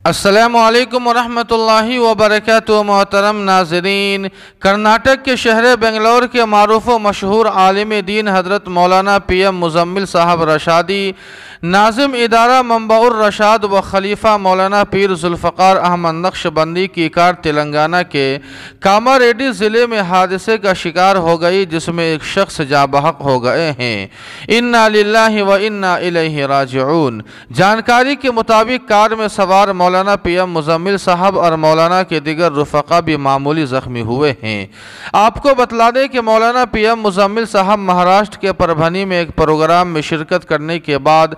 السلام علیکم ورحمۃ اللہ وبرکاتہ۔ محترم ناظرین، کرناٹک کے شہر بنگلور کے معروف و مشہور عالم دین حضرت مولانا پی ایم مزمل صاحب رشادی، ناظم ادارہ منبع الرشاد و خلیفہ مولانا پیر ذوالفقار احمد نقشبندی کی کار تلنگانہ کے کاماریڈی ضلع میں حادثے کا شکار ہو گئی، جس میں ایک شخص جاں بحق ہو گئے ہیں۔ انا للہ و انا الیہ راجعون۔ جانکاری کے مطابق کار میں سوار مولانا پی ایم مزمل صاحب اور مولانا کے دیگر رفقا بھی معمولی زخمی ہوئے ہیں۔ آپ کو بتلا دیں کہ مولانا پی ایم مزمل صاحب مہاراشٹر کے پربھنی میں ایک پروگرام میں شرکت کرنے کے بعد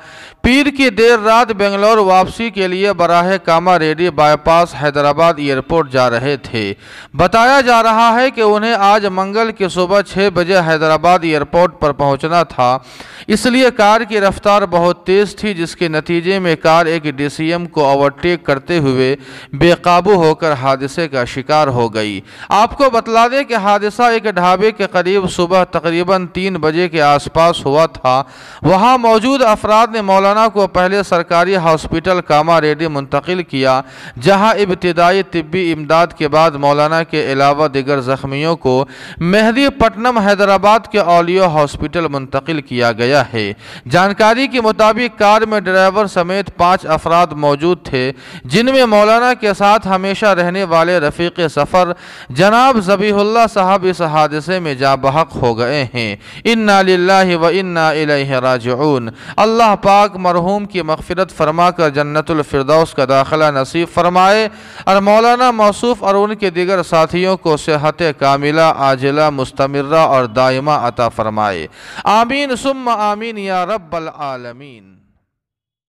پیر کی دیر رات بنگلور واپسی کے لیے براہ Kamareddy by pass Hyderabad airport جا رہے تھے۔ بتایا جا رہا ہے کہ انہیں آج منگل کی صبح 6 بجے حیدرآباد ایئرپورٹ پر پہنچنا تھا، اس لیے کار کی رفتار بہت تیز تھی، جس کے نتیجے میں کار ایک ڈی سی ایم کو اوورٹیک کرتے ہوئے بے قابو ہو کر حادثے کا شکار ہو گئی۔ آپ کو بتلا دیں کہ حادثہ ایک ڈھابے کے قریب صبح تقریباً 3 بجے کے آس پاس ہوا تھا۔ وہاں موجود افراد نے مولانا کو پہلے سرکاری ہاسپٹل کاماریڈی منتقل کیا، جہاں ابتدائی طبی امداد کے بعد مولانا کے علاوہ دیگر زخمیوں کو مہدی پٹنم حیدرآباد کے اولیو ہاسپٹل منتقل کیا گیا ہے۔ جانکاری کے مطابق کار میں ڈرائیور سمیت 5 افراد موجود تھے، جن میں مولانا کے ساتھ ہمیشہ رہنے والے رفیق سفر جناب ذبیح اللہ صاحب اس حادثے میں جاں بحق ہو گئے ہیں۔ انا للہ و انا الیہ راجعون۔ اللہ پاک مرحوم کی مغفرت فرما کر جنت الفردوس کا داخلہ نصیب فرمائے اور مولانا موصوف اور ان کے دیگر ساتھیوں کو صحت کاملہ عاجلہ مستمرہ اور دائمہ عطا فرمائے۔ آمین ثم آمین یا رب العالمین۔